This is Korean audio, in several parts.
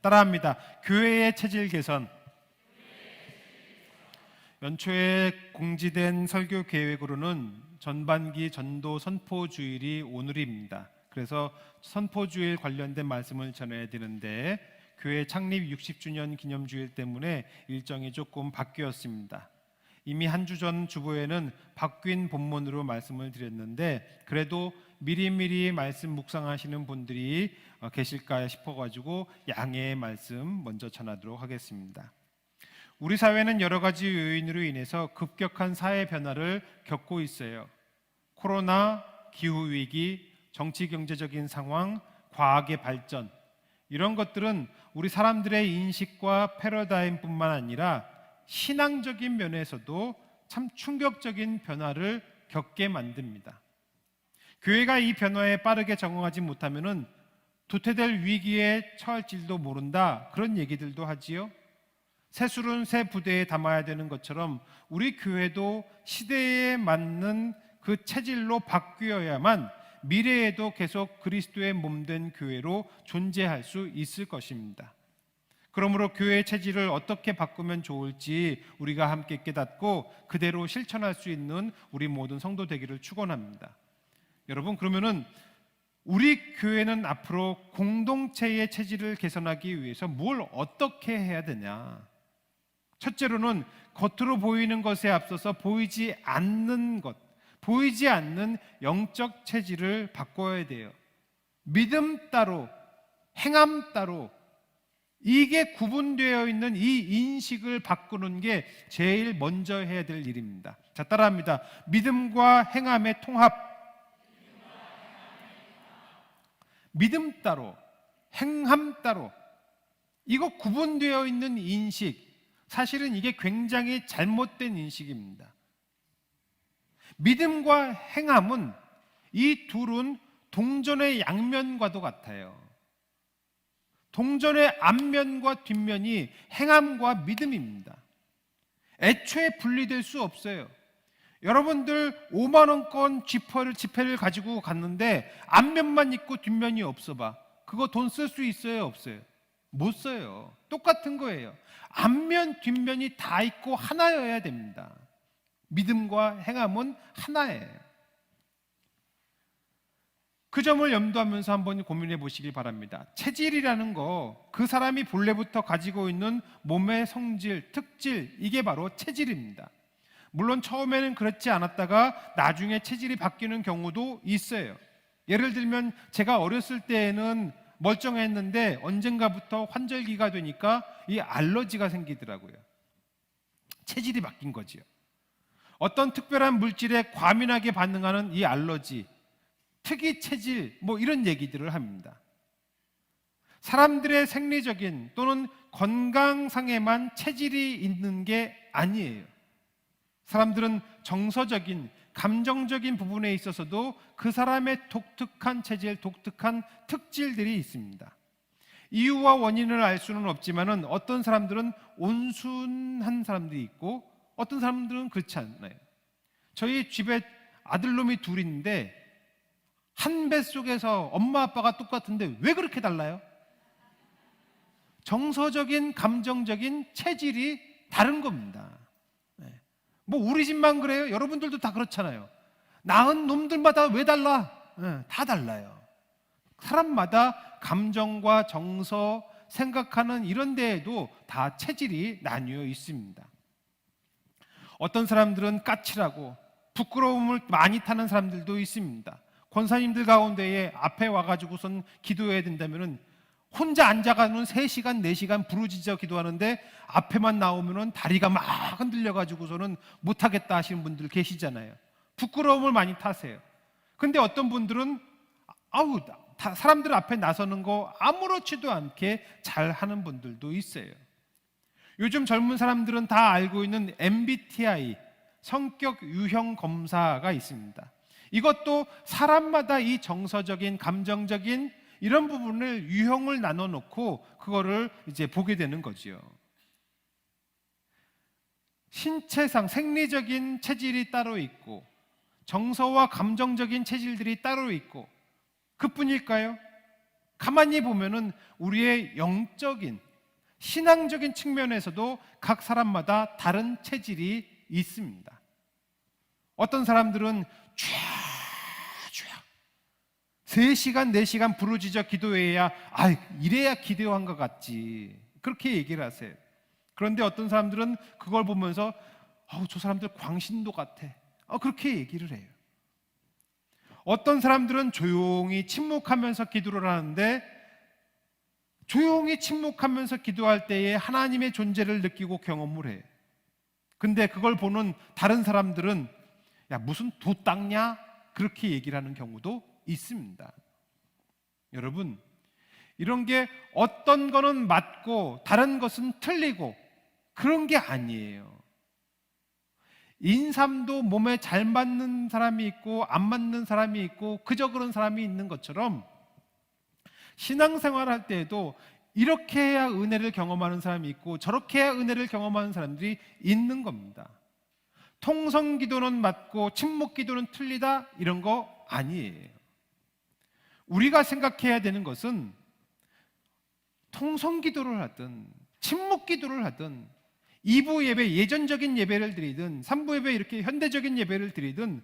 따라합니다. 교회의 체질 개선. 연초에 공지된 설교 계획으로는 전반기 전도 선포 주일이 오늘입니다. 그래서 선포 주일 관련된 말씀을 전해야 되는데 교회 창립 60주년 기념주일 때문에 일정이 조금 바뀌었습니다. 이미 한 주 전 주보에는 바뀐 본문으로 말씀을 드렸는데 그래도 미리미리 말씀 묵상하시는 분들이 계실까 싶어가지고 양해의 말씀 먼저 전하도록 하겠습니다. 우리 사회는 여러 가지 요인으로 인해서 급격한 사회 변화를 겪고 있어요. 코로나, 기후위기, 정치 경제적인 상황, 과학의 발전, 이런 것들은 우리 사람들의 인식과 패러다임뿐만 아니라 신앙적인 면에서도 참 충격적인 변화를 겪게 만듭니다. 교회가 이 변화에 빠르게 적응하지 못하면 도태될 위기에 처할지도 모른다, 그런 얘기들도 하지요. 새술은 새 부대에 담아야 되는 것처럼 우리 교회도 시대에 맞는 그 체질로 바뀌어야만 미래에도 계속 그리스도의 몸된 교회로 존재할 수 있을 것입니다. 그러므로 교회의 체질을 어떻게 바꾸면 좋을지 우리가 함께 깨닫고 그대로 실천할 수 있는 우리 모든 성도 되기를 축원합니다. 여러분, 그러면은 우리 교회는 앞으로 공동체의 체질을 개선하기 위해서 뭘 어떻게 해야 되냐? 첫째로는 겉으로 보이는 것에 앞서서 보이지 않는 것, 보이지 않는 영적 체질을 바꿔야 돼요. 믿음 따로, 행함 따로, 이게 구분되어 있는 이 인식을 바꾸는 게 제일 먼저 해야 될 일입니다. 자, 따라합니다. 믿음과 행함의 통합. 믿음 따로, 행함 따로, 이거 구분되어 있는 인식, 사실은 이게 굉장히 잘못된 인식입니다. 믿음과 행함은 이 둘은 동전의 양면과도 같아요. 동전의 앞면과 뒷면이 행함과 믿음입니다. 애초에 분리될 수 없어요. 여러분들 5만 원권 지폐를 가지고 갔는데 앞면만 있고 뒷면이 없어 봐. 그거 돈 쓸 수 있어요, 없어요? 못 써요. 똑같은 거예요. 앞면 뒷면이 다 있고 하나여야 됩니다. 믿음과 행함은 하나예요. 그 점을 염두하면서 한번 고민해 보시기 바랍니다. 체질이라는 거, 그 사람이 본래부터 가지고 있는 몸의 성질, 특질, 이게 바로 체질입니다. 물론 처음에는 그렇지 않았다가 나중에 체질이 바뀌는 경우도 있어요. 예를 들면 제가 어렸을 때에는 멀쩡했는데 언젠가부터 환절기가 되니까 이 알러지가 생기더라고요. 체질이 바뀐 거지요. 어떤 특별한 물질에 과민하게 반응하는 이 알러지, 특이 체질, 이런 얘기들을 합니다. 사람들의 생리적인 또는 건강상에만 체질이 있는 게 아니에요. 사람들은 정서적인, 감정적인 부분에 있어서도 그 사람의 독특한 체질, 독특한 특질들이 있습니다. 이유와 원인을 알 수는 없지만은 어떤 사람들은 온순한 사람들이 있고 어떤 사람들은 그렇지 않나요? 저희 집에 아들놈이 둘 있는데 한 뱃속에서 엄마 아빠가 똑같은데 왜 그렇게 달라요? 정서적인, 감정적인 체질이 다른 겁니다. 우리 집만 그래요? 여러분들도 다 그렇잖아요. 낳은 놈들마다 왜 달라? 다 달라요. 사람마다 감정과 정서, 생각하는 이런 데에도 다 체질이 나뉘어 있습니다. 어떤 사람들은 까칠하고 부끄러움을 많이 타는 사람들도 있습니다. 권사님들 가운데에 앞에 와가지고선 기도해야 된다면은 혼자 앉아가는 3시간, 4시간 부르짖어 기도하는데 앞에만 나오면은 다리가 막 흔들려가지고서는 못하겠다 하시는 분들 계시잖아요. 부끄러움을 많이 타세요. 근데 어떤 분들은 사람들 앞에 나서는 거 아무렇지도 않게 잘 하는 분들도 있어요. 요즘 젊은 사람들은 다 알고 있는 MBTI, 성격 유형 검사가 있습니다. 이것도 사람마다 이 정서적인, 감정적인 이런 부분을 유형을 나눠 놓고 그거를 이제 보게 되는 거지요. 신체상 생리적인 체질이 따로 있고 정서와 감정적인 체질들이 따로 있고 그뿐일까요? 가만히 보면은 우리의 영적인 신앙적인 측면에서도 각 사람마다 다른 체질이 있습니다. 어떤 사람들은 주야 3시간 4시간 부르짖어 기도해야 이래야 기도한 것 같지, 그렇게 얘기를 하세요. 그런데 어떤 사람들은 그걸 보면서 저 사람들 광신도 같아, 그렇게 얘기를 해요. 어떤 사람들은 조용히 침묵하면서 기도를 하는데 조용히 침묵하면서 기도할 때에 하나님의 존재를 느끼고 경험을 해요. 근데 그걸 보는 다른 사람들은 야 무슨 도 닦냐, 그렇게 얘기를 하는 경우도 있습니다. 여러분, 이런 게 어떤 거는 맞고 다른 것은 틀리고 그런 게 아니에요. 인삼도 몸에 잘 맞는 사람이 있고 안 맞는 사람이 있고 그저 그런 사람이 있는 것처럼 신앙생활 할 때에도 이렇게 해야 은혜를 경험하는 사람이 있고 저렇게 해야 은혜를 경험하는 사람들이 있는 겁니다. 통성기도는 맞고 침묵기도는 틀리다, 이런 거 아니에요. 우리가 생각해야 되는 것은 통성기도를 하든 침묵기도를 하든 2부 예배, 예전적인 예배를 드리든 3부 예배 이렇게 현대적인 예배를 드리든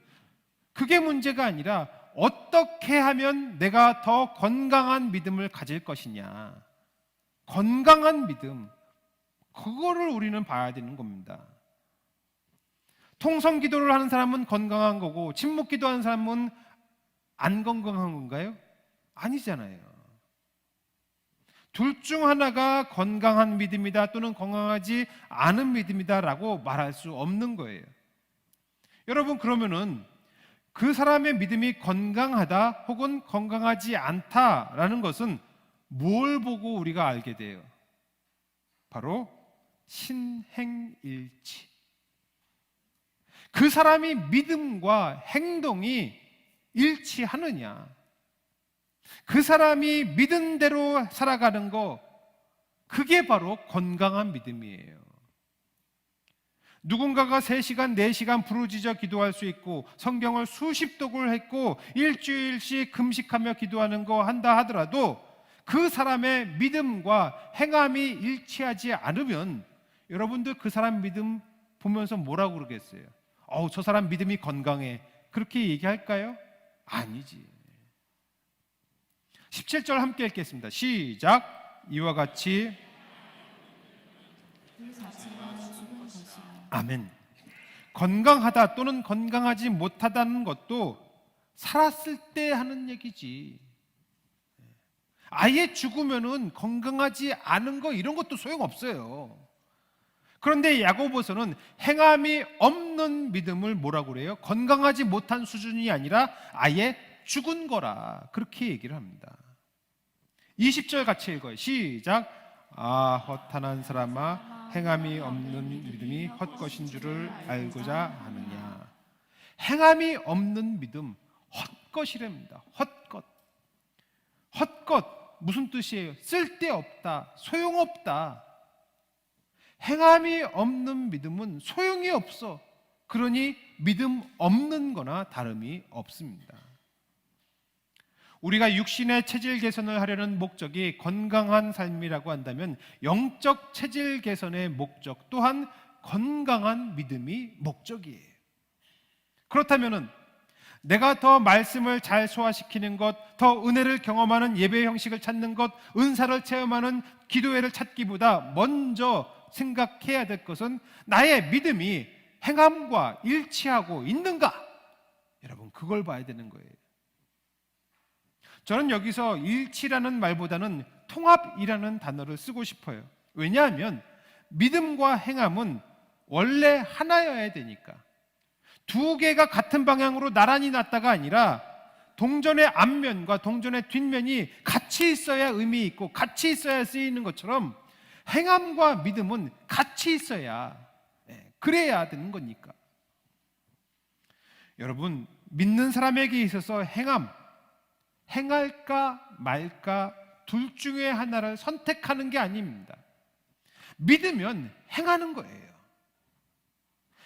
그게 문제가 아니라 어떻게 하면 내가 더 건강한 믿음을 가질 것이냐, 건강한 믿음, 그거를 우리는 봐야 되는 겁니다. 통성기도를 하는 사람은 건강한 거고 침묵기도하는 사람은 안 건강한 건가요? 아니잖아요. 둘 중 하나가 건강한 믿음이다 또는 건강하지 않은 믿음이다 라고 말할 수 없는 거예요. 여러분, 그러면은 그 사람의 믿음이 건강하다 혹은 건강하지 않다라는 것은 뭘 보고 우리가 알게 돼요? 바로 신행일치. 그 사람이 믿음과 행동이 일치하느냐, 그 사람이 믿은 대로 살아가는 거, 그게 바로 건강한 믿음이에요. 누군가가 3시간 4시간 부르짖어 기도할 수 있고 성경을 수십 독을 했고 일주일씩 금식하며 기도하는 거 한다 하더라도 그 사람의 믿음과 행함이 일치하지 않으면 여러분들 그 사람 믿음 보면서 뭐라고 그러겠어요? 저 사람 믿음이 건강해, 그렇게 얘기할까요? 아니지. 17절 함께 읽겠습니다. 시작. 이와 같이 아멘. 건강하다 또는 건강하지 못하다는 것도 살았을 때 하는 얘기지. 아예 죽으면은 건강하지 않은 거 이런 것도 소용없어요. 그런데 야고보서는 행함이 없는 믿음을 뭐라고 그래요? 건강하지 못한 수준이 아니라 아예 죽은 거라, 그렇게 얘기를 합니다. 20절 같이 읽어요. 시작. 허탄한 사람아, 행함이 없는 믿음이 헛것인 줄을 알고자 하느냐. 행함이 없는 믿음, 헛것이랍니다. 헛것. 헛것 무슨 뜻이에요? 쓸데없다, 소용없다. 행함이 없는 믿음은 소용이 없어. 그러니 믿음 없는 거나 다름이 없습니다. 우리가 육신의 체질 개선을 하려는 목적이 건강한 삶이라고 한다면 영적 체질 개선의 목적 또한 건강한 믿음이 목적이에요. 그렇다면 내가 더 말씀을 잘 소화시키는 것, 더 은혜를 경험하는 예배 형식을 찾는 것, 은사를 체험하는 기도회를 찾기보다 먼저 생각해야 될 것은 나의 믿음이 행함과 일치하고 있는가? 여러분, 그걸 봐야 되는 거예요. 저는 여기서 일치라는 말보다는 통합이라는 단어를 쓰고 싶어요. 왜냐하면 믿음과 행함은 원래 하나여야 되니까. 두 개가 같은 방향으로 나란히 놨다가 아니라 동전의 앞면과 동전의 뒷면이 같이 있어야 의미 있고 같이 있어야 쓰이는 것처럼 행함과 믿음은 같이 있어야, 그래야 되는 거니까. 여러분, 믿는 사람에게 있어서 행할까 말까 둘 중에 하나를 선택하는 게 아닙니다. 믿으면 행하는 거예요.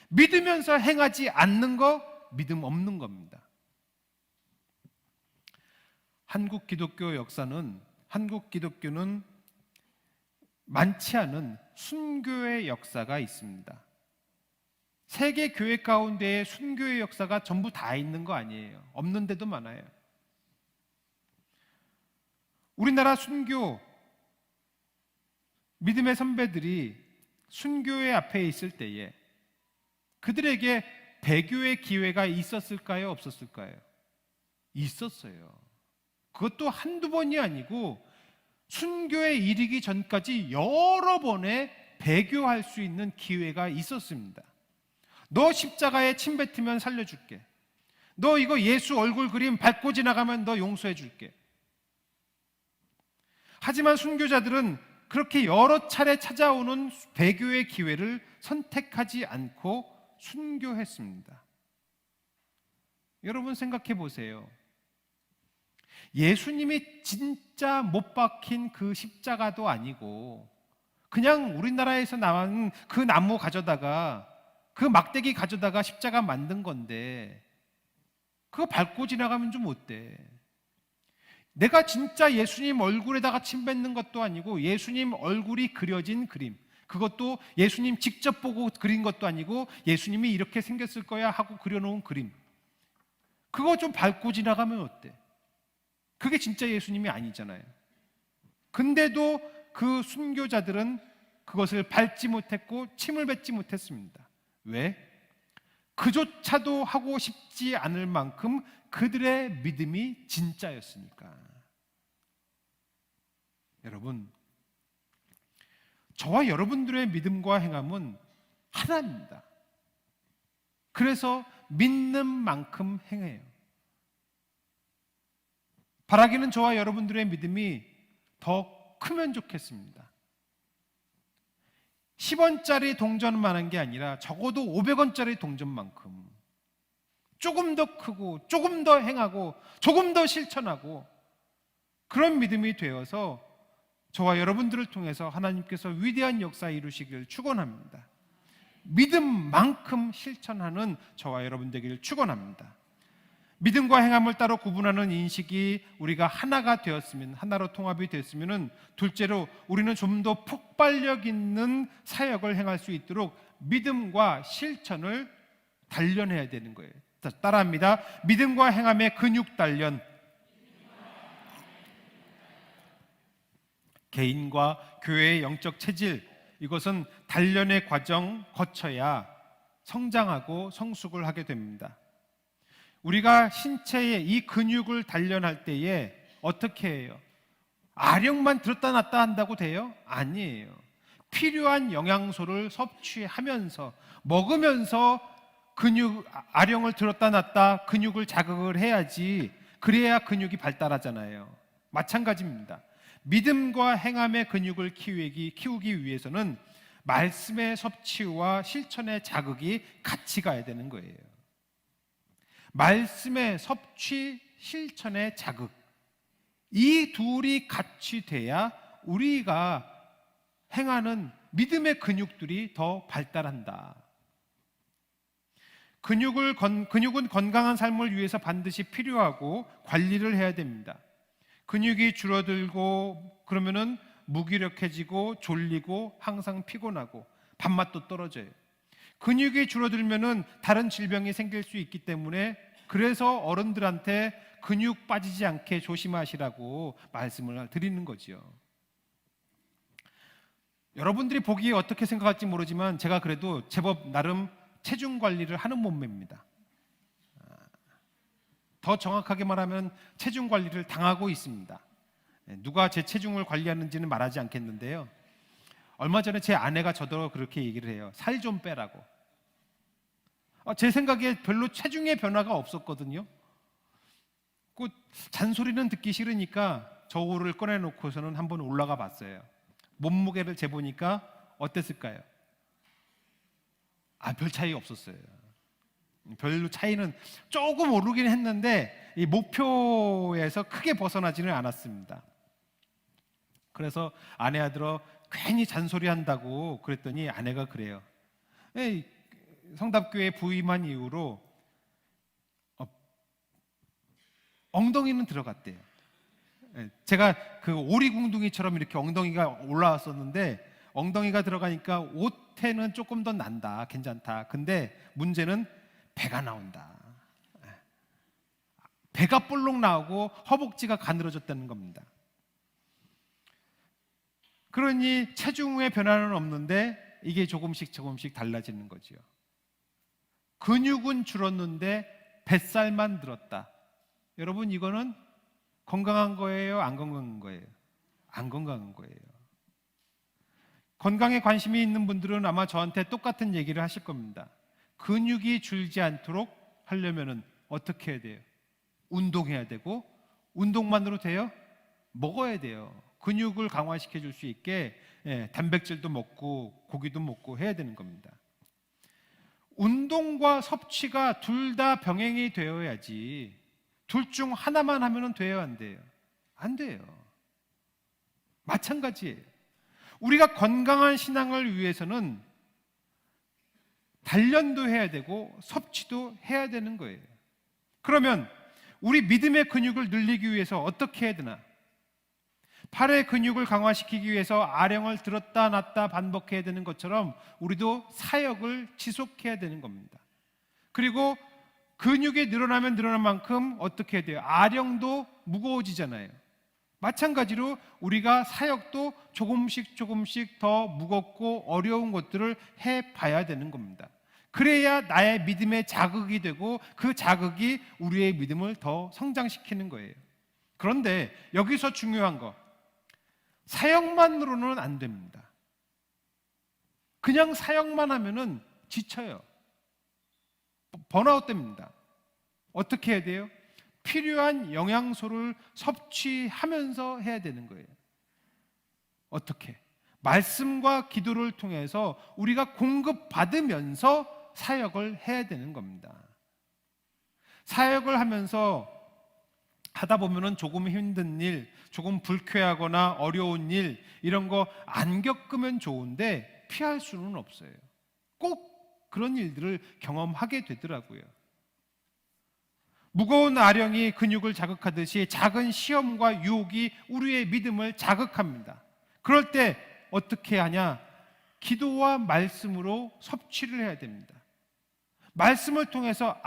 믿으면서 행하지 않는 거 믿음 없는 겁니다. 한국 기독교 역사는 한국 기독교는 많지 않은 순교의 역사가 있습니다. 세계 교회 가운데에 순교의 역사가 전부 다 있는 거 아니에요. 없는 데도 많아요. 우리나라 순교 믿음의 선배들이 순교의 앞에 있을 때에 그들에게 배교의 기회가 있었을까요? 없었을까요? 있었어요. 그것도 한두 번이 아니고 순교에 이르기 전까지 여러 번의 배교할 수 있는 기회가 있었습니다. 너 십자가에 침 뱉으면 살려줄게. 너 이거 예수 얼굴 그림 밟고 지나가면 너 용서해 줄게. 하지만 순교자들은 그렇게 여러 차례 찾아오는 배교의 기회를 선택하지 않고 순교했습니다. 여러분 생각해 보세요. 예수님이 진짜 못 박힌 그 십자가도 아니고 그냥 우리나라에서 나온 그 나무 가져다가 그 막대기 가져다가 십자가 만든 건데 그거 밟고 지나가면 좀 어때? 내가 진짜 예수님 얼굴에다가 침 뱉는 것도 아니고 예수님 얼굴이 그려진 그림, 그것도 예수님 직접 보고 그린 것도 아니고 예수님이 이렇게 생겼을 거야 하고 그려놓은 그림, 그거 좀 밟고 지나가면 어때? 그게 진짜 예수님이 아니잖아요. 근데도 그 순교자들은 그것을 밟지 못했고 침을 뱉지 못했습니다. 왜? 그조차도 하고 싶지 않을 만큼 그들의 믿음이 진짜였으니까. 여러분, 저와 여러분들의 믿음과 행함은 하나입니다. 그래서 믿는 만큼 행해요. 바라기는 저와 여러분들의 믿음이 더 크면 좋겠습니다. 10원짜리 동전만 한 게 아니라 적어도 500원짜리 동전만큼 조금 더 크고 조금 더 행하고 조금 더 실천하고 그런 믿음이 되어서 저와 여러분들을 통해서 하나님께서 위대한 역사 이루시기를 축원합니다. 믿음만큼 실천하는 저와 여러분 되기를 축원합니다. 믿음과 행함을 따로 구분하는 인식이 우리가 하나가 되었으면, 하나로 통합이 됐으면, 둘째로 우리는 좀 더 폭발력 있는 사역을 행할 수 있도록 믿음과 실천을 단련해야 되는 거예요. 따라합니다. 믿음과 행함의 근육 단련. 개인과 교회의 영적 체질, 이것은 단련의 과정 거쳐야 성장하고 성숙을 하게 됩니다. 우리가 신체의 이 근육을 단련할 때에 어떻게 해요? 아령만 들었다 놨다 한다고 돼요? 아니에요. 필요한 영양소를 섭취하면서 먹으면서 아령을 들었다 놨다 근육을 자극을 해야지, 그래야 근육이 발달하잖아요. 마찬가지입니다. 믿음과 행함의 근육을 키우기 위해서는 말씀의 섭취와 실천의 자극이 같이 가야 되는 거예요. 말씀의 섭취, 실천의 자극, 이 둘이 같이 돼야 우리가 행하는 믿음의 근육들이 더 발달한다. 근육은 건강한 삶을 위해서 반드시 필요하고 관리를 해야 됩니다. 근육이 줄어들고 그러면은 무기력해지고 졸리고 항상 피곤하고 밥맛도 떨어져요. 근육이 줄어들면은 다른 질병이 생길 수 있기 때문에, 그래서 어른들한테 근육 빠지지 않게 조심하시라고 말씀을 드리는 거죠. 여러분들이 보기에 어떻게 생각할지 모르지만 제가 그래도 제법 나름 체중 관리를 하는 몸매입니다. 더 정확하게 말하면 체중 관리를 당하고 있습니다. 누가 제 체중을 관리하는지는 말하지 않겠는데요, 얼마 전에 제 아내가 저더러 그렇게 얘기를 해요. 살 좀 빼라고. 제 생각에 별로 체중의 변화가 없었거든요. 그 잔소리는 듣기 싫으니까 저울을 꺼내놓고서는 한번 올라가 봤어요. 몸무게를 재보니까 어땠을까요? 별 차이 없었어요. 별로 차이는 조금 오르긴 했는데 이 목표에서 크게 벗어나지는 않았습니다. 그래서 아내한테 괜히 잔소리한다고 그랬더니 아내가 그래요. 성답교회 부임한 이후로 엉덩이는 들어갔대요. 제가 그 오리궁둥이처럼 이렇게 엉덩이가 올라왔었는데 엉덩이가 들어가니까 옷에는 조금 더 난다, 괜찮다. 근데 문제는 배가 나온다. 배가 볼록 나오고 허벅지가 가늘어졌다는 겁니다. 그러니 체중의 변화는 없는데 이게 조금씩 달라지는 거지요. 근육은 줄었는데 뱃살만 늘었다. 여러분, 이거는 건강한 거예요? 안 건강한 거예요? 안 건강한 거예요. 건강에 관심이 있는 분들은 아마 저한테 똑같은 얘기를 하실 겁니다. 근육이 줄지 않도록 하려면 어떻게 해야 돼요? 운동해야 되고, 운동만으로 돼요? 먹어야 돼요. 근육을 강화시켜 줄 수 있게 단백질도 먹고 고기도 먹고 해야 되는 겁니다. 운동과 섭취가 둘 다 병행이 되어야지 둘 중 하나만 하면 돼요, 안 돼요? 안 돼요. 마찬가지예요. 우리가 건강한 신앙을 위해서는 단련도 해야 되고 섭취도 해야 되는 거예요. 그러면 우리 믿음의 근육을 늘리기 위해서 어떻게 해야 되나? 팔의 근육을 강화시키기 위해서 아령을 들었다 놨다 반복해야 되는 것처럼 우리도 사역을 지속해야 되는 겁니다. 그리고 근육이 늘어나면 늘어난 만큼 어떻게 해야 돼요? 아령도 무거워지잖아요. 마찬가지로 우리가 사역도 조금씩 더 무겁고 어려운 것들을 해봐야 되는 겁니다. 그래야 나의 믿음의 자극이 되고 그 자극이 우리의 믿음을 더 성장시키는 거예요. 그런데 여기서 중요한 거, 사역만으로는 안 됩니다. 그냥 사역만 하면은 지쳐요. 번아웃 됩니다. 어떻게 해야 돼요? 필요한 영양소를 섭취하면서 해야 되는 거예요. 어떻게? 말씀과 기도를 통해서 우리가 공급받으면서 사역을 해야 되는 겁니다. 사역을 하면서 하다 보면은 조금 힘든 일, 조금 불쾌하거나 어려운 일, 이런 거 안 겪으면 좋은데 피할 수는 없어요. 꼭 그런 일들을 경험하게 되더라고요. 무거운 아령이 근육을 자극하듯이 작은 시험과 유혹이 우리의 믿음을 자극합니다. 그럴 때 어떻게 하냐? 기도와 말씀으로 섭취를 해야 됩니다. 말씀을 통해서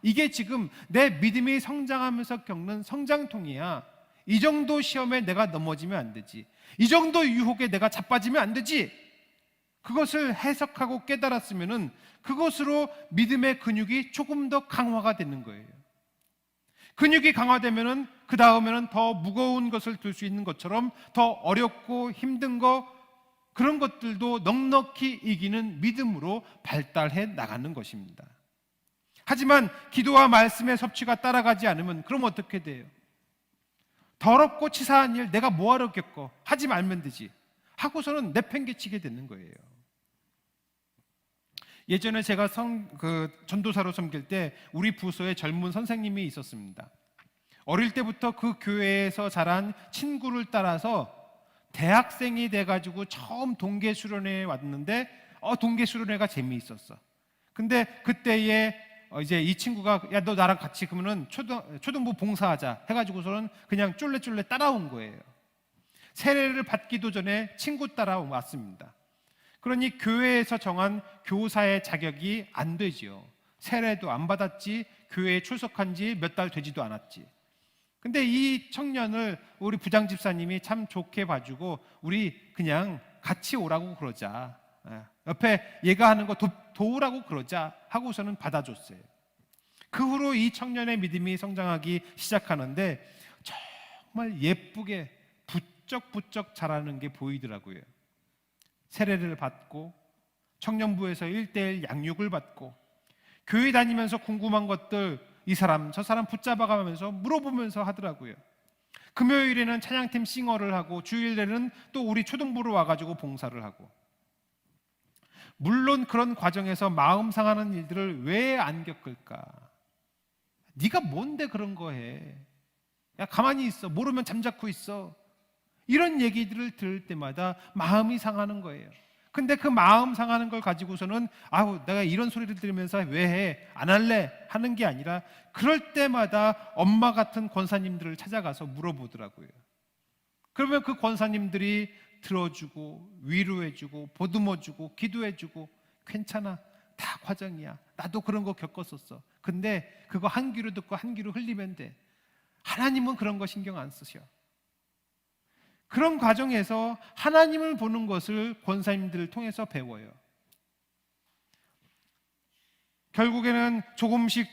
이게 지금 내 믿음이 성장하면서 겪는 성장통이야. 이 정도 시험에 내가 넘어지면 안 되지. 이 정도 유혹에 내가 자빠지면 안 되지. 그것을 해석하고 깨달았으면은 그것으로 믿음의 근육이 조금 더 강화가 되는 거예요. 근육이 강화되면은 그 다음에는 더 무거운 것을 들 수 있는 것처럼 더 어렵고 힘든 거, 그런 것들도 넉넉히 이기는 믿음으로 발달해 나가는 것입니다. 하지만 기도와 말씀의 섭취가 따라가지 않으면 그럼 어떻게 돼요? 더럽고 치사한 일 내가 뭐하러 겪어? 하지 말면 되지 하고서는 내팽개치게 되는 거예요. 예전에 제가 전도사로 섬길 때 우리 부서에 젊은 선생님이 있었습니다. 어릴 때부터 그 교회에서 자란 친구를 따라서 대학생이 돼가지고 처음 동계 수련회에 왔는데 동계 수련회가 재미있었어. 근데 그때에 이제 이 친구가 야, 너 나랑 같이 그러면은 초등부 봉사하자 해가지고서는 그냥 쫄래쫄래 따라온 거예요. 세례를 받기도 전에 친구 따라 왔습니다. 그러니 교회에서 정한 교사의 자격이 안 되지요. 세례도 안 받았지, 교회에 출석한 지 몇 달 되지도 않았지. 근데 이 청년을 우리 부장 집사님이 참 좋게 봐주고 우리 그냥 같이 오라고 그러자, 옆에 얘가 하는 거 도우라고 그러자 하고서는 받아줬어요. 그 후로 이 청년의 믿음이 성장하기 시작하는데 정말 예쁘게 부쩍부쩍 자라는 게 보이더라고요. 세례를 받고 청년부에서 1:1 양육을 받고 교회 다니면서 궁금한 것들 이 사람 저 사람 붙잡아가면서 물어보면서 하더라고요. 금요일에는 찬양팀 싱어를 하고 주일에는 또 우리 초등부로 와가지고 봉사를 하고, 물론 그런 과정에서 마음 상하는 일들을 왜 안 겪을까? 네가 뭔데 그런 거 해? 야, 가만히 있어. 모르면 잠자코 있어. 이런 얘기들을 들을 때마다 마음이 상하는 거예요. 근데 그 마음 상하는 걸 가지고서는 내가 이런 소리를 들으면서 왜 해? 안 할래? 하는 게 아니라 그럴 때마다 엄마 같은 권사님들을 찾아가서 물어보더라고요. 그러면 그 권사님들이 들어주고 위로해주고 보듬어주고 기도해주고 괜찮아, 다 과정이야, 나도 그런 거 겪었었어. 근데 그거 한 귀로 듣고 한 귀로 흘리면 돼. 하나님은 그런 거 신경 안 쓰셔. 그런 과정에서 하나님을 보는 것을 권사님들을 통해서 배워요. 결국에는 조금씩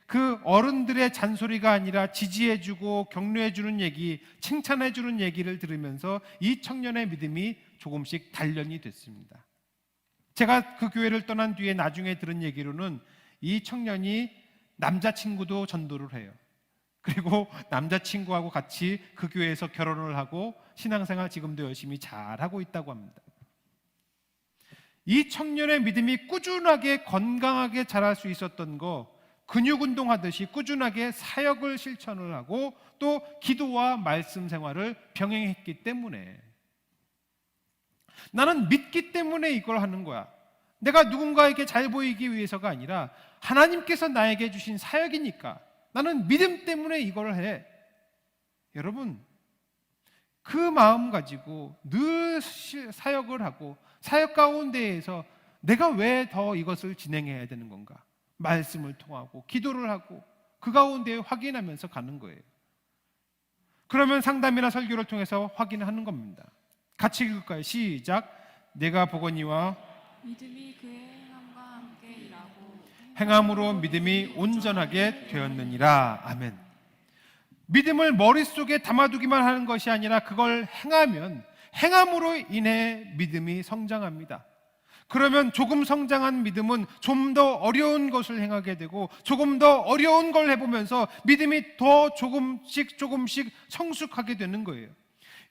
그 어른들의 잔소리가 아니라 지지해주고 격려해주는 얘기, 칭찬해주는 얘기를 들으면서 이 청년의 믿음이 조금씩 단련이 됐습니다. 제가 그 교회를 떠난 뒤에 나중에 들은 얘기로는 이 청년이 남자친구도 전도를 해요. 그리고 남자친구하고 같이 그 교회에서 결혼을 하고 신앙생활 지금도 열심히 잘하고 있다고 합니다. 이 청년의 믿음이 꾸준하게 건강하게 자랄 수 있었던 거, 근육 운동하듯이 꾸준하게 사역을 실천을 하고 또 기도와 말씀 생활을 병행했기 때문에, 나는 믿기 때문에 이걸 하는 거야. 내가 누군가에게 잘 보이기 위해서가 아니라 하나님께서 나에게 주신 사역이니까 나는 믿음 때문에 이걸 해. 여러분, 그 마음 가지고 늘 사역을 하고 사역 가운데에서 내가 왜 더 이것을 진행해야 되는 건가? 말씀을 통하고 기도를 하고 그 가운데 확인하면서 가는 거예요. 그러면 상담이나 설교를 통해서 확인하는 겁니다. 같이 읽을까요? 시작. 내가 보거니와 믿음이 그의 행함과 함께 일하고 행함으로 믿음이 온전하게 되었느니라. 아멘. 믿음을 머릿속에 담아두기만 하는 것이 아니라 그걸 행하면 행함으로 인해 믿음이 성장합니다. 그러면 조금 성장한 믿음은 좀 더 어려운 것을 행하게 되고 조금 더 어려운 걸 해보면서 믿음이 더 조금씩 성숙하게 되는 거예요.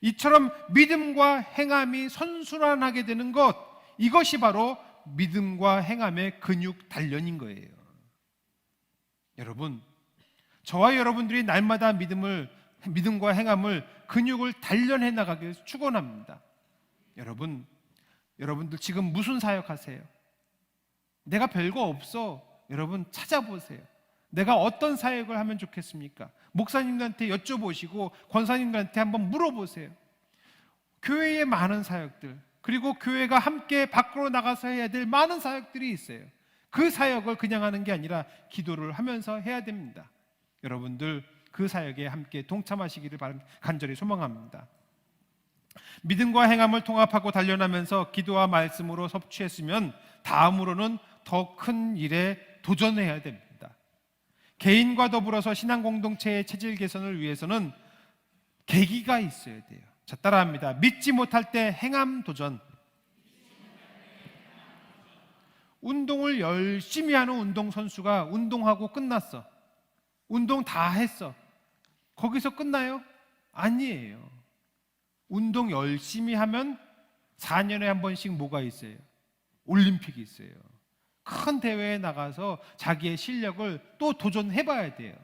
이처럼 믿음과 행함이 선순환하게 되는 것, 이것이 바로 믿음과 행함의 근육 단련인 거예요. 여러분, 저와 여러분들이 날마다 믿음과 행함을 근육을 단련해 나가길 축원합니다. 여러분들 지금 무슨 사역하세요? 내가 별거 없어. 여러분 찾아보세요. 내가 어떤 사역을 하면 좋겠습니까? 목사님들한테 여쭤보시고 권사님들한테 한번 물어보세요. 교회에 많은 사역들, 그리고 교회가 함께 밖으로 나가서 해야 될 많은 사역들이 있어요. 그 사역을 그냥 하는 게 아니라 기도를 하면서 해야 됩니다. 여러분들 그 사역에 함께 동참하시기를 간절히 소망합니다. 믿음과 행함을 통합하고 단련하면서 기도와 말씀으로 섭취했으면 다음으로는 더 큰 일에 도전해야 됩니다. 개인과 더불어서 신앙 공동체의 체질 개선을 위해서는 계기가 있어야 돼요. 자, 따라합니다. 믿지 못할 때 행함 도전. 운동을 열심히 하는 운동선수가 운동하고 끝났어. 운동 다 했어. 거기서 끝나요? 아니에요. 운동 열심히 하면 4년에 한 번씩 뭐가 있어요? 올림픽이 있어요. 큰 대회에 나가서 자기의 실력을 또 도전해봐야 돼요.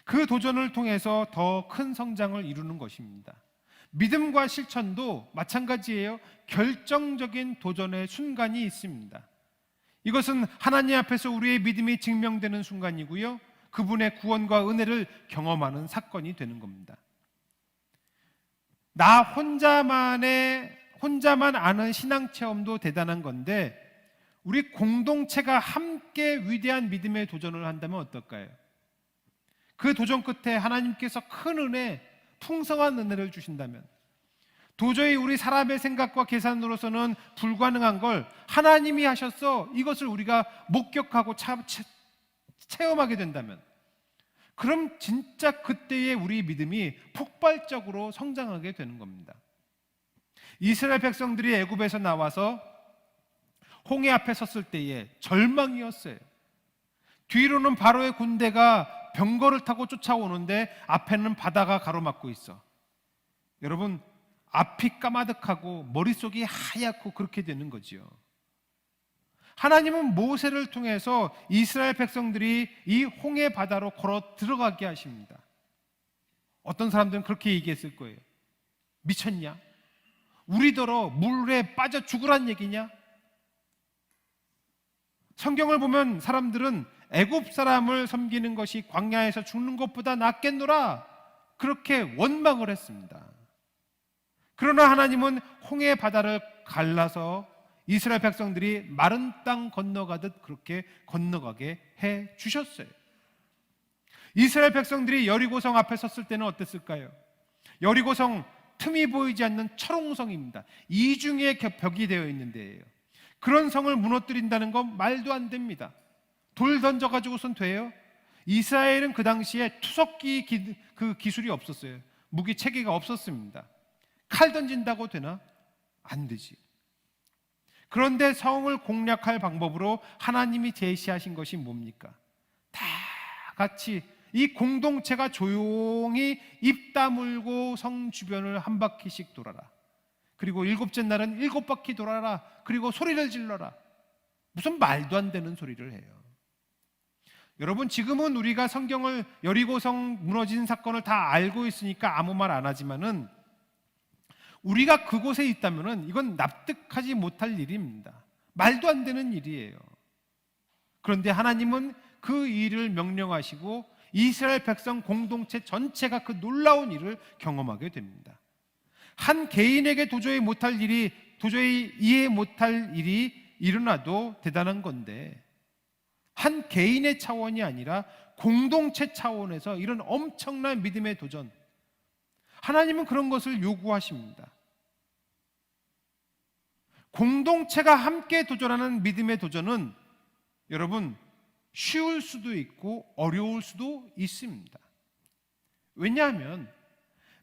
그 도전을 통해서 더 큰 성장을 이루는 것입니다. 믿음과 실천도 마찬가지예요. 결정적인 도전의 순간이 있습니다. 이것은 하나님 앞에서 우리의 믿음이 증명되는 순간이고요, 그분의 구원과 은혜를 경험하는 사건이 되는 겁니다. 나 혼자만 아는 신앙 체험도 대단한 건데, 우리 공동체가 함께 위대한 믿음의 도전을 한다면 어떨까요? 그 도전 끝에 하나님께서 큰 은혜, 풍성한 은혜를 주신다면, 도저히 우리 사람의 생각과 계산으로서는 불가능한 걸 하나님이 하셨어, 이것을 우리가 목격하고 체험하게 된다면, 그럼 진짜 그때의 우리 믿음이 폭발적으로 성장하게 되는 겁니다. 이스라엘 백성들이 애굽에서 나와서 홍해 앞에 섰을 때에 절망이었어요. 뒤로는 바로의 군대가 병거를 타고 쫓아오는데 앞에는 바다가 가로막고 있어. 여러분, 앞이 까마득하고 머릿속이 하얗고 그렇게 되는 거지요. 하나님은 모세를 통해서 이스라엘 백성들이 이 홍해 바다로 걸어 들어가게 하십니다. 어떤 사람들은 그렇게 얘기했을 거예요. 미쳤냐? 우리더러 물에 빠져 죽으란 얘기냐? 성경을 보면 사람들은 애굽 사람을 섬기는 것이 광야에서 죽는 것보다 낫겠노라, 그렇게 원망을 했습니다. 그러나 하나님은 홍해 바다를 갈라서 이스라엘 백성들이 마른 땅 건너가듯 그렇게 건너가게 해 주셨어요. 이스라엘 백성들이 여리고성 앞에 섰을 때는 어땠을까요? 여리고성 틈이 보이지 않는 철옹성입니다. 이중의 벽이 되어 있는 데예요. 그런 성을 무너뜨린다는 건 말도 안 됩니다. 돌 던져가지고선 돼요? 이스라엘은 그 당시에 투석기 기술이 없었어요. 무기 체계가 없었습니다. 칼 던진다고 되나? 안 되지. 그런데 성을 공략할 방법으로 하나님이 제시하신 것이 뭡니까? 다 같이 이 공동체가 조용히 입 다물고 성 주변을 한 바퀴씩 돌아라. 그리고 일곱째 날은 7바퀴 돌아라. 그리고 소리를 질러라. 무슨 말도 안 되는 소리를 해요. 여러분, 지금은 우리가 성경을 여리고성 무너진 사건을 다 알고 있으니까 아무 말 안 하지만은 우리가 그곳에 있다면은 이건 납득하지 못할 일입니다. 말도 안 되는 일이에요. 그런데 하나님은 그 일을 명령하시고 이스라엘 백성 공동체 전체가 그 놀라운 일을 경험하게 됩니다. 한 개인에게 도저히 이해 못할 일이 일어나도 대단한 건데, 한 개인의 차원이 아니라 공동체 차원에서 이런 엄청난 믿음의 도전, 하나님은 그런 것을 요구하십니다. 공동체가 함께 도전하는 믿음의 도전은 여러분 쉬울 수도 있고 어려울 수도 있습니다. 왜냐하면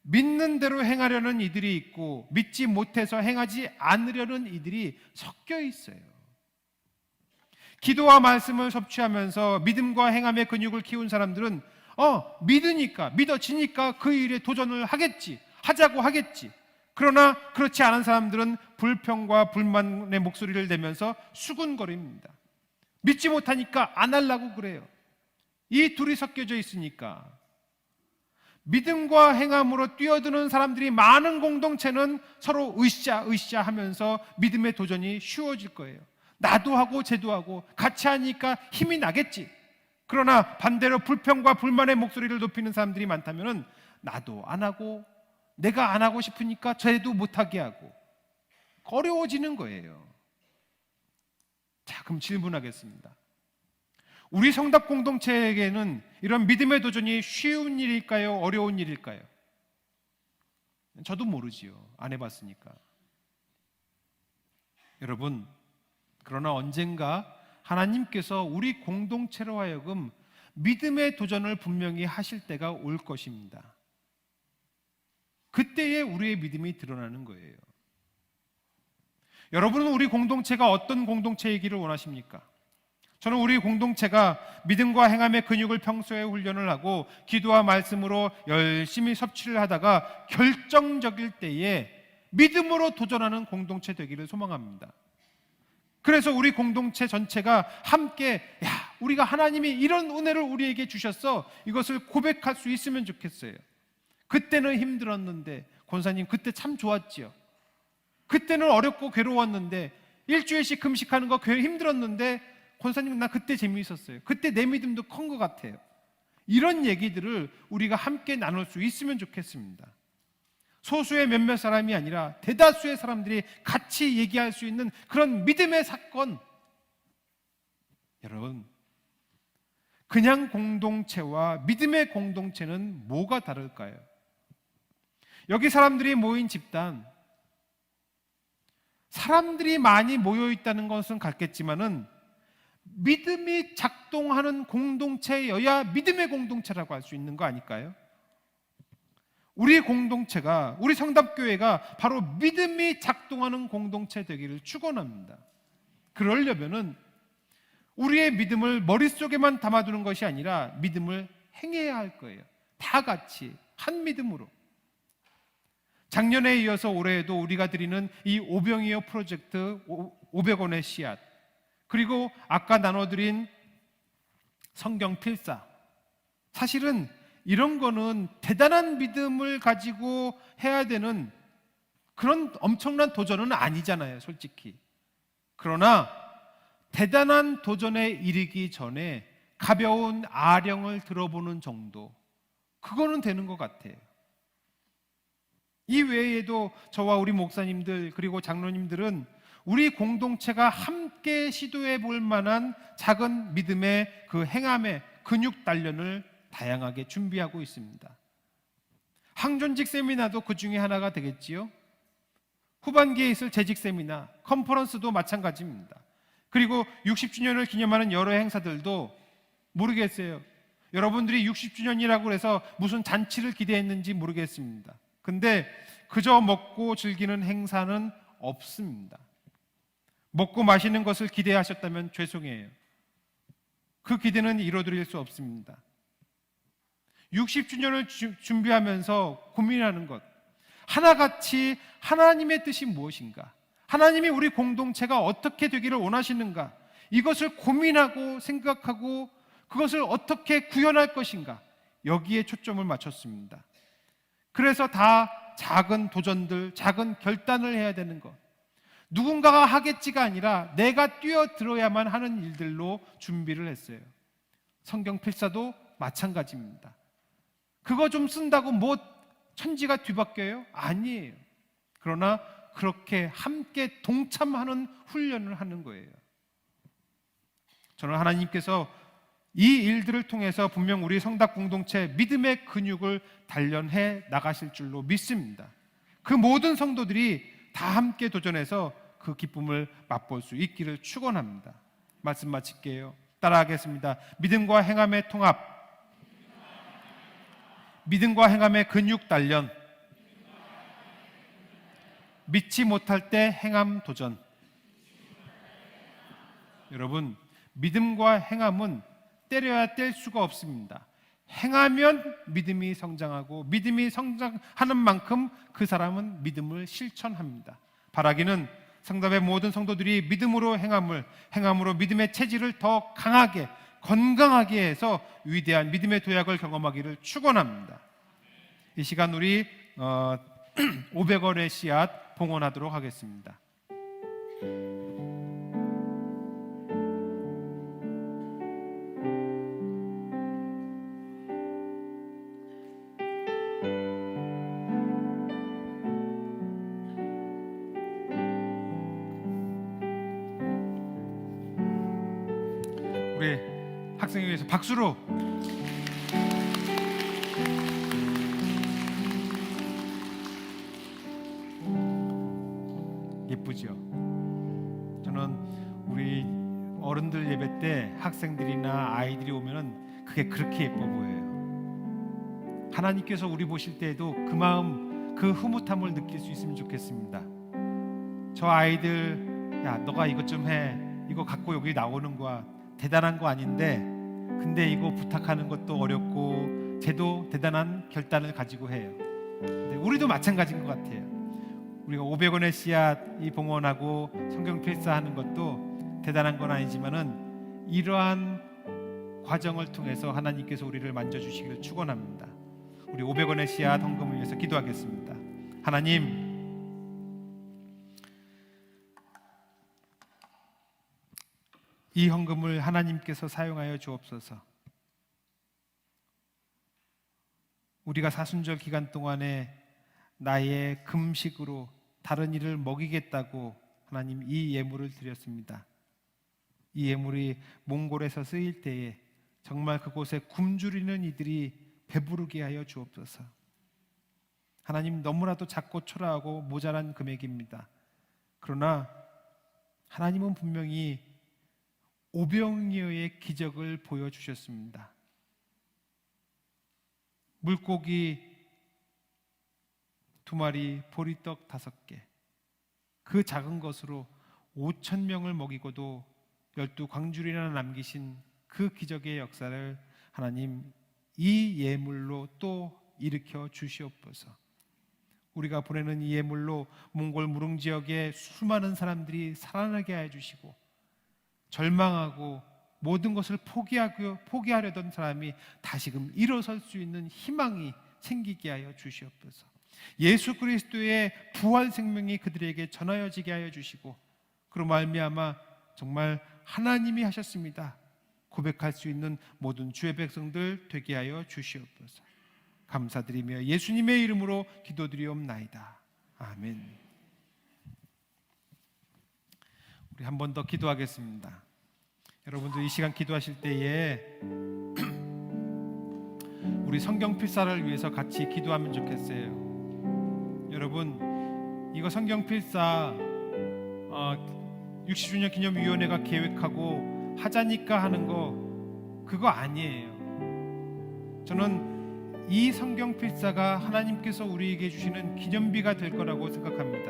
믿는 대로 행하려는 이들이 있고 믿지 못해서 행하지 않으려는 이들이 섞여 있어요. 기도와 말씀을 섭취하면서 믿음과 행함의 근육을 키운 사람들은 믿으니까, 믿어지니까 그 일에 도전을 하자고 하겠지. 그러나 그렇지 않은 사람들은 불평과 불만의 목소리를 내면서 수군거립니다. 믿지 못하니까 안 하려고 그래요. 이 둘이 섞여져 있으니까. 믿음과 행함으로 뛰어드는 사람들이 많은 공동체는 서로 으쌰 하면서 믿음의 도전이 쉬워질 거예요. 나도 하고 쟤도 하고 같이 하니까 힘이 나겠지. 그러나 반대로 불평과 불만의 목소리를 높이는 사람들이 많다면 나도 안 하고 내가 안 하고 싶으니까 쟤도 못하게 하고 어려워지는 거예요. 자, 그럼 질문하겠습니다. 우리 성답 공동체에게는 이런 믿음의 도전이 쉬운 일일까요? 어려운 일일까요? 저도 모르지요. 안 해봤으니까. 여러분, 그러나 언젠가 하나님께서 우리 공동체로 하여금 믿음의 도전을 분명히 하실 때가 올 것입니다. 그때에 우리의 믿음이 드러나는 거예요. 여러분은 우리 공동체가 어떤 공동체이기를 원하십니까? 저는 우리 공동체가 믿음과 행함의 근육을 평소에 훈련을 하고 기도와 말씀으로 열심히 섭취를 하다가 결정적일 때에 믿음으로 도전하는 공동체 되기를 소망합니다. 그래서 우리 공동체 전체가 함께 우리가 하나님이 이런 은혜를 우리에게 주셨어, 이것을 고백할 수 있으면 좋겠어요. 그때는 힘들었는데 권사님 그때 참 좋았지요. 그때는 어렵고 괴로웠는데 일주일씩 금식하는 거 힘들었는데 권사님 나 그때 재미있었어요. 그때 내 믿음도 큰 것 같아요. 이런 얘기들을 우리가 함께 나눌 수 있으면 좋겠습니다. 소수의 몇몇 사람이 아니라 대다수의 사람들이 같이 얘기할 수 있는 그런 믿음의 사건. 여러분, 그냥 공동체와 믿음의 공동체는 뭐가 다를까요? 여기 사람들이 모인 집단, 사람들이 많이 모여 있다는 것은 같겠지만은 믿음이 작동하는 공동체여야 믿음의 공동체라고 할 수 있는 거 아닐까요? 우리 공동체가, 우리 성답교회가 바로 믿음이 작동하는 공동체 되기를 축원합니다. 그러려면은 우리의 믿음을 머릿속에만 담아두는 것이 아니라 믿음을 행해야 할 거예요. 다 같이 한 믿음으로. 작년에 이어서 올해에도 우리가 드리는 이 오병이어 프로젝트 500원의 씨앗, 그리고 아까 나눠드린 성경 필사, 사실은 이런 거는 대단한 믿음을 가지고 해야 되는 그런 엄청난 도전은 아니잖아요, 솔직히. 그러나 대단한 도전에 이르기 전에 가벼운 아령을 들어보는 정도, 그거는 되는 것 같아요. 이 외에도 저와 우리 목사님들 그리고 장로님들은 우리 공동체가 함께 시도해 볼 만한 작은 믿음의 그 행함의 근육 단련을 다양하게 준비하고 있습니다. 항존직 세미나도 그 중에 하나가 되겠지요. 후반기에 있을 재직 세미나, 컨퍼런스도 마찬가지입니다. 그리고 60주년을 기념하는 여러 행사들도 모르겠어요. 여러분들이 60주년이라고 해서 무슨 잔치를 기대했는지 모르겠습니다. 근데 그저 먹고 즐기는 행사는 없습니다. 먹고 마시는 것을 기대하셨다면 죄송해요. 그 기대는 이뤄드릴 수 없습니다. 60주년을 준비하면서 고민하는 것, 하나같이 하나님의 뜻이 무엇인가? 하나님이 우리 공동체가 어떻게 되기를 원하시는가? 이것을 고민하고 생각하고 그것을 어떻게 구현할 것인가? 여기에 초점을 맞췄습니다. 그래서 다 작은 도전들, 작은 결단을 해야 되는 것. 누군가가 하겠지가 아니라 내가 뛰어들어야만 하는 일들로 준비를 했어요. 성경 필사도 마찬가지입니다. 그거 좀 쓴다고 뭐 천지가 뒤바뀌어요? 아니에요. 그러나 그렇게 함께 동참하는 훈련을 하는 거예요. 저는 하나님께서 이 일들을 통해서 분명 우리 성닭 공동체 믿음의 근육을 단련해 나가실 줄로 믿습니다. 그 모든 성도들이 다 함께 도전해서 그 기쁨을 맛볼 수 있기를 축원합니다. 말씀 마칠게요. 따라하겠습니다. 믿음과 행함의 통합, 믿음과 행함의 근육 단련, 믿지 못할 때 행함 도전. 여러분, 믿음과 행함은 때려야 뗄 수가 없습니다. 행하면 믿음이 성장하고 믿음이 성장하는 만큼 그 사람은 믿음을 실천합니다. 바라기는 성답의 모든 성도들이 믿음으로 행함으로 믿음의 체질을 더 강하게 건강하게 해서 위대한 믿음의 도약을 경험하기를 축원합니다. 이 시간 우리 500원의 씨앗 봉헌하도록 하겠습니다. 우리 학생을 위해서 박수로. 예쁘죠? 저는 우리 어른들 예배 때 학생들이나 아이들이 오면은 그게 그렇게 예뻐 보여요. 하나님께서 우리 보실 때에도 그 마음, 그 흐뭇함을 느낄 수 있으면 좋겠습니다. 저 아이들, 야, 너가 이것 좀 해. 이거 갖고 여기 나오는 거야. 대단한 거 아닌데, 근데 이거 부탁하는 것도 어렵고 쟤도 대단한 결단을 가지고 해요. 근데 우리도 마찬가지인 것 같아요. 우리가 500원의 씨앗 이 봉헌하고 성경 필사하는 것도 대단한 건 아니지만은 이러한 과정을 통해서 하나님께서 우리를 만져주시기를 축원합니다. 우리 500원의 씨앗 헌금을 위해서 기도하겠습니다. 하나님, 이 헌금을 하나님께서 사용하여 주옵소서. 우리가 사순절 기간 동안에 나의 금식으로 다른 이를 먹이겠다고 하나님 이 예물을 드렸습니다. 이 예물이 몽골에서 쓰일 때에 정말 그곳에 굶주리는 이들이 배부르게 하여 주옵소서. 하나님, 너무나도 작고 초라하고 모자란 금액입니다. 그러나 하나님은 분명히 오병이어의 기적을 보여주셨습니다. 물고기 2마리, 보리떡 5개, 그 작은 것으로 5,000명을 먹이고도 12광주리나 남기신 그 기적의 역사를 하나님 이 예물로 또 일으켜 주시옵소서. 우리가 보내는 이 예물로 몽골 무릉 지역의 수많은 사람들이 살아나게 하여 주시고, 절망하고 모든 것을 포기하려던 사람이 다시금 일어설 수 있는 희망이 생기게 하여 주시옵소서. 예수 그리스도의 부활 생명이 그들에게 전하여지게 하여 주시고, 그로 말미암아 정말 하나님이 하셨습니다 고백할 수 있는 모든 주의 백성들 되게 하여 주시옵소서. 감사드리며 예수님의 이름으로 기도드리옵나이다. 아멘. 우리 한 번 더 기도하겠습니다. 여러분들 이 시간 기도하실 때에 우리 성경 필사를 위해서 같이 기도하면 좋겠어요. 여러분, 이거 성경 필사 60주년 기념위원회가 계획하고 하자니까 하는 거 그거 아니에요. 저는 이 성경 필사가 하나님께서 우리에게 주시는 기념비가 될 거라고 생각합니다.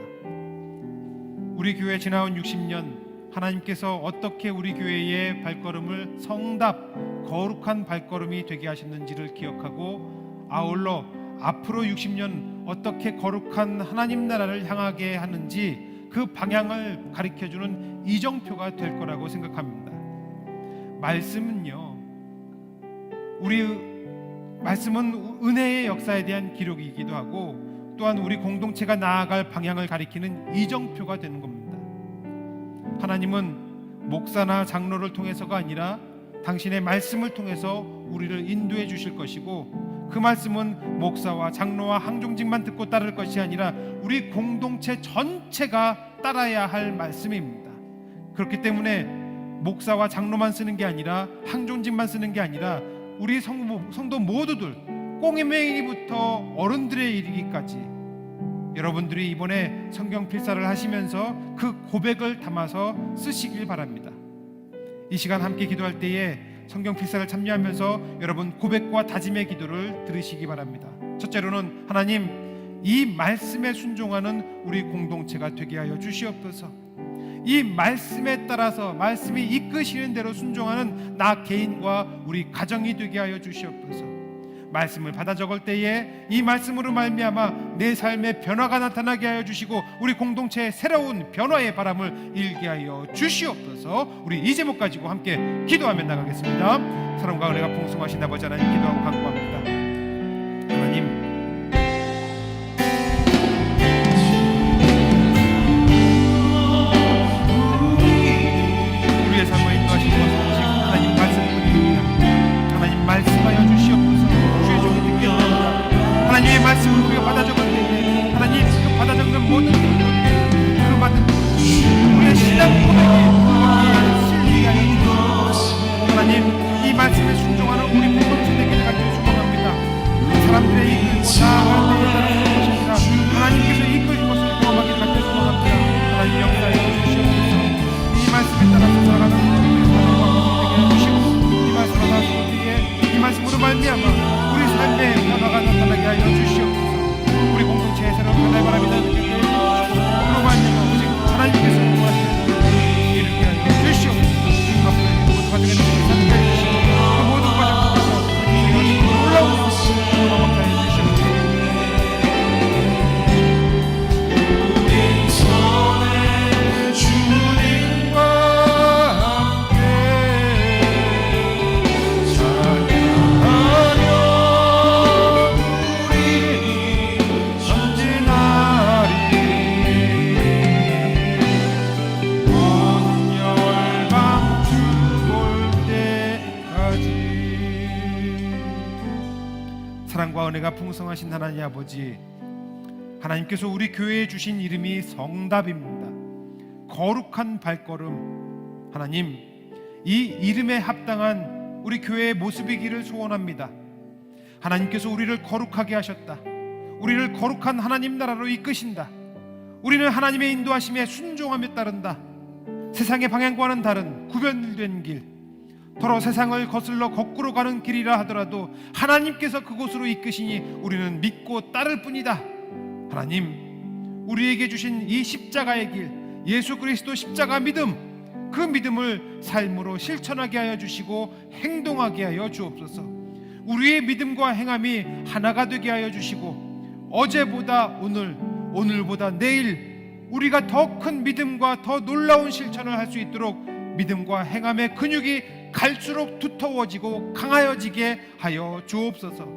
우리 교회 지나온 60년 하나님께서 어떻게 우리 교회의 발걸음을 성답 거룩한 발걸음이 되게 하셨는지를 기억하고, 아울러 앞으로 60년 어떻게 거룩한 하나님 나라를 향하게 하는지 그 방향을 가리켜주는 이정표가 될 거라고 생각합니다. 말씀은 은혜의 역사에 대한 기록이기도 하고, 또한 우리 공동체가 나아갈 방향을 가리키는 이정표가 되는 겁니다. 하나님은 목사나 장로를 통해서가 아니라 당신의 말씀을 통해서 우리를 인도해 주실 것이고, 그 말씀은 목사와 장로와 항종직만 듣고 따를 것이 아니라 우리 공동체 전체가 따라야 할 말씀입니다. 그렇기 때문에 목사와 장로만 쓰는 게 아니라 항종직만 쓰는 게 아니라 우리 성도 모두들, 꼬맹이부터 어른들에 이르기까지 여러분들이 이번에 성경 필사를 하시면서 그 고백을 담아서 쓰시길 바랍니다. 이 시간 함께 기도할 때에 성경 필사를 참여하면서 여러분 고백과 다짐의 기도를 들으시기 바랍니다. 첫째로는 하나님, 이 말씀에 순종하는 우리 공동체가 되게 하여 주시옵소서. 이 말씀에 따라서 말씀이 이끄시는 대로 순종하는 나 개인과 우리 가정이 되게 하여 주시옵소서. 말씀을 받아 적을 때에 이 말씀으로 말미암아 내 삶의 변화가 나타나게 하여 주시고 우리 공동체의 새로운 변화의 바람을 일게 하여 주시옵소서. 우리 이 제목 가지고 함께 기도하며 나가겠습니다. 사랑과 은혜가 풍성하신 아버지 하나님, 기도하고 간구합니다. 하나님, 우리의 삶을 인도하시는 것은 하나님 말씀뿐입니다. 하나님 말씀하여 주시옵소서. 하나님의 말씀을 우리가 받아 적을 때에 하나님 그 받아 적는 모든 그 받은 우리의 신앙 고백이 거기에 실리게 하여 주시옵소서. 하나님, 이 말씀에 순종하는 우리 공동체 되기를 간절히 축원합니다. 사람들의 이끌고 나아갈 때에 따르는 것입니다. 하나님께서 이끌신 것을 경험하기를 간절히 축원합니다. 하나님 역사해 주시옵소서. 이 말씀에 따라서 살아가는 우리 사람과 되게 해주시고, 이 말씀을 받아서 우리에게 이 말씀으로 말미암아 우리 삶의 변화가 나타나게 하여 주시옵소서. 우리 공동체의 새로운 변화의 바람이 나타나게 하여 주시옵소서. 그로 말미암아 오직 하나님께서 원하시는 일을 이루게 하여 주시옵소서. 앞으로 모든 가정의 뜻을 살게 해주시고 그 모든 과정에서 놀라운 것을 경험하게 해 주시옵소서. 우리 손에 주님과 사랑과 은혜가 풍성하신 하나님 아버지, 하나님께서 우리 교회에 주신 이름이 성답입니다. 거룩한 발걸음. 하나님, 이 이름에 합당한 우리 교회의 모습이기를 소원합니다. 하나님께서 우리를 거룩하게 하셨다. 우리를 거룩한 하나님 나라로 이끄신다. 우리는 하나님의 인도하심에 순종하며 따른다. 세상의 방향과는 다른 구별된 길, 더러 세상을 거슬러 거꾸로 가는 길이라 하더라도 하나님께서 그곳으로 이끄시니 우리는 믿고 따를 뿐이다. 하나님, 우리에게 주신 이 십자가의 길, 예수 그리스도 십자가 믿음, 그 믿음을 삶으로 실천하게 하여 주시고 행동하게 하여 주옵소서. 우리의 믿음과 행함이 하나가 되게 하여 주시고 어제보다 오늘, 오늘보다 내일 우리가 더 큰 믿음과 더 놀라운 실천을 할 수 있도록 믿음과 행함의 근육이 갈수록 두터워지고 강하여지게 하여 주옵소서.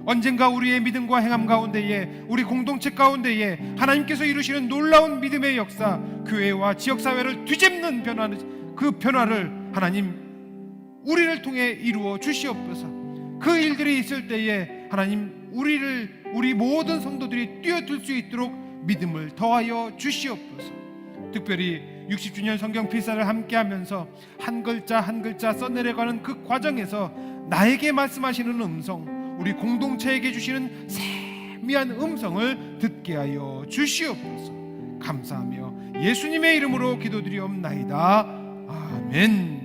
언젠가 우리의 믿음과 행함 가운데에, 우리 공동체 가운데에 하나님께서 이루시는 놀라운 믿음의 역사, 교회와 지역사회를 뒤집는 변화는, 그 변화를 하나님 우리를 통해 이루어 주시옵소서. 그 일들이 있을 때에 하나님 우리 모든 성도들이 뛰어들 수 있도록 믿음을 더하여 주시옵소서. 특별히 60주년 성경 필사를 함께하면서 한 글자 한 글자 써내려가는 그 과정에서 나에게 말씀하시는 음성, 우리 공동체에게 주시는 세미한 음성을 듣게 하여 주시옵소서. 감사하며 예수님의 이름으로 기도드리옵나이다. 아멘.